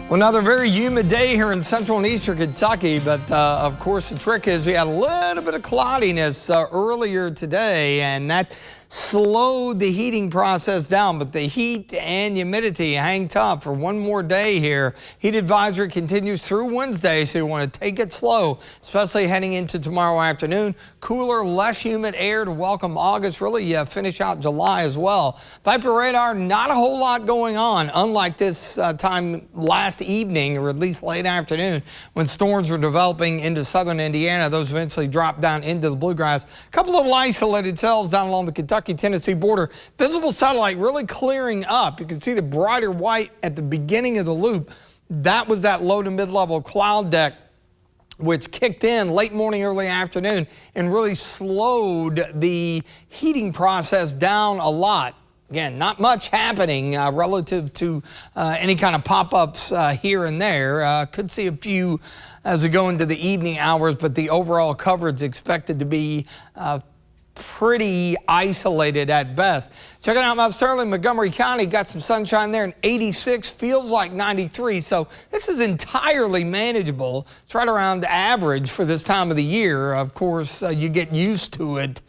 Well, another very humid day here in central and eastern Kentucky, but of course the trick is we had a little bit of cloudiness earlier today, and that slowed the heating process down, but the heat and humidity hang tough for one more day here. Heat advisory continues through Wednesday, so you want to take it slow, especially heading into tomorrow afternoon. Cooler, less humid air to welcome August, really finish out July as well. Viper radar, not a whole lot going on, unlike this time last evening, or at least late afternoon, when storms were developing into southern Indiana. Those eventually dropped down into the bluegrass. A couple little isolated cells down along the Kentucky-Tennessee border. Visible satellite really clearing up. You can see the brighter white at the beginning of the loop. That was that low to mid-level cloud deck, which kicked in late morning, early afternoon, and really slowed the heating process down a lot. Again, not much happening relative to any kind of pop-ups here and there. Could see a few as we go into the evening hours, but the overall coverage expected to be pretty isolated at best. Checking out Mount Sterling, Montgomery County, got some sunshine there, and 86 feels like 93. So this is entirely manageable. It's right around average for this time of the year. Of course, you get used to it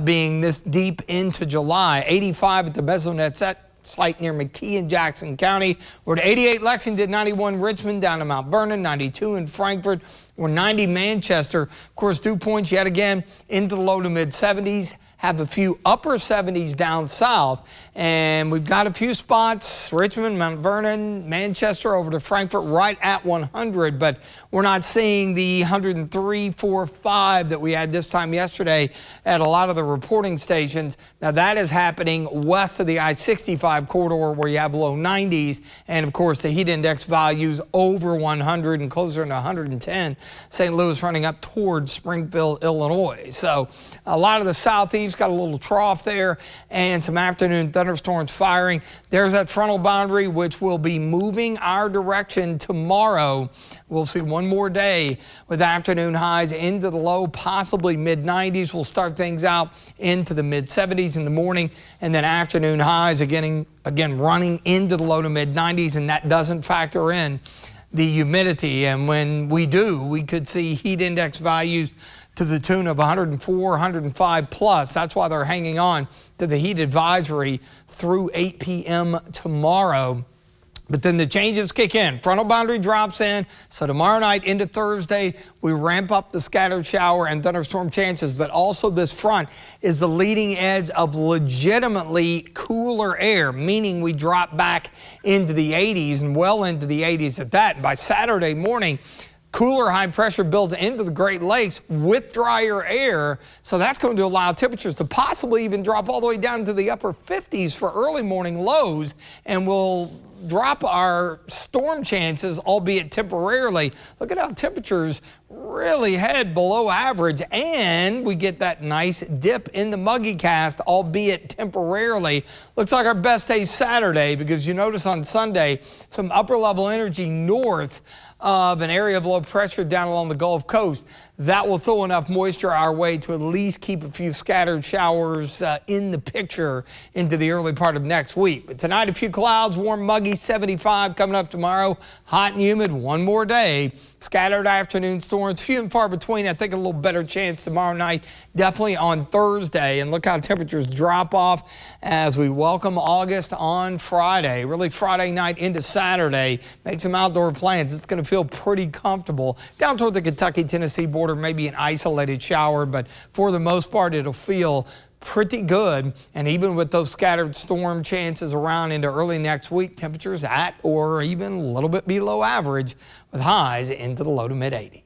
being this deep into July. 85 at the Mesonet site near McKee in Jackson County. We're at 88 Lexington, 91 Richmond, down to Mount Vernon, 92 in Frankfort. We're 90 Manchester. Of course, dew points yet again into the low to mid 70s. Have a few upper 70s down south, and we've got a few spots, Richmond, Mount Vernon, Manchester, over to Frankfort, right at 100, but we're not seeing the 103, 4, 5 that we had this time yesterday at a lot of the reporting stations. Now that is happening west of the I-65 corridor, where you have low 90s, and of course the heat index values over 100 and closer to 110. St. Louis running up towards Springfield, Illinois. So a lot of the southeast got a little trough there, and some afternoon thunderstorms firing. There's that frontal boundary, which will be moving our direction tomorrow. We'll see one more day with afternoon highs into the low, possibly mid-90s. We'll start things out into the mid-70s in the morning, and then afternoon highs again running into the low to mid-90s, and that doesn't factor in the humidity. And when we do, we could see heat index values to the tune of 104, 105 plus. That's why they're hanging on to the heat advisory through 8 p.m. tomorrow. But then the changes kick in. Frontal boundary drops in. So tomorrow night into Thursday, we ramp up the scattered shower and thunderstorm chances. But also this front is the leading edge of legitimately cooler air, meaning we drop back into the 80s and well into the 80s at that. And by Saturday morning, cooler high pressure builds into the Great Lakes with drier air, so that's going to allow temperatures to possibly even drop all the way down to the upper 50s for early morning lows, and will drop our storm chances, albeit temporarily. Look at how temperatures really head below average, and we get that nice dip in the muggy cast, albeit temporarily. Looks like our best day Saturday, because you notice on Sunday some upper level energy north of an area of low pressure down along the Gulf Coast. That will throw enough moisture our way to at least keep a few scattered showers in the picture into the early part of next week. But tonight, a few clouds, warm, muggy, 75 coming up tomorrow. Hot and humid one more day. Scattered afternoon storms, few and far between. I think a little better chance tomorrow night, definitely on Thursday. And look how temperatures drop off as we welcome August on Friday. Really Friday night into Saturday. Make some outdoor plans. It's going to feel pretty comfortable. Down toward the Kentucky-Tennessee border, maybe an isolated shower, but for the most part, it'll feel pretty good. And even with those scattered storm chances around into early next week, temperatures at or even a little bit below average with highs into the low to mid 80s.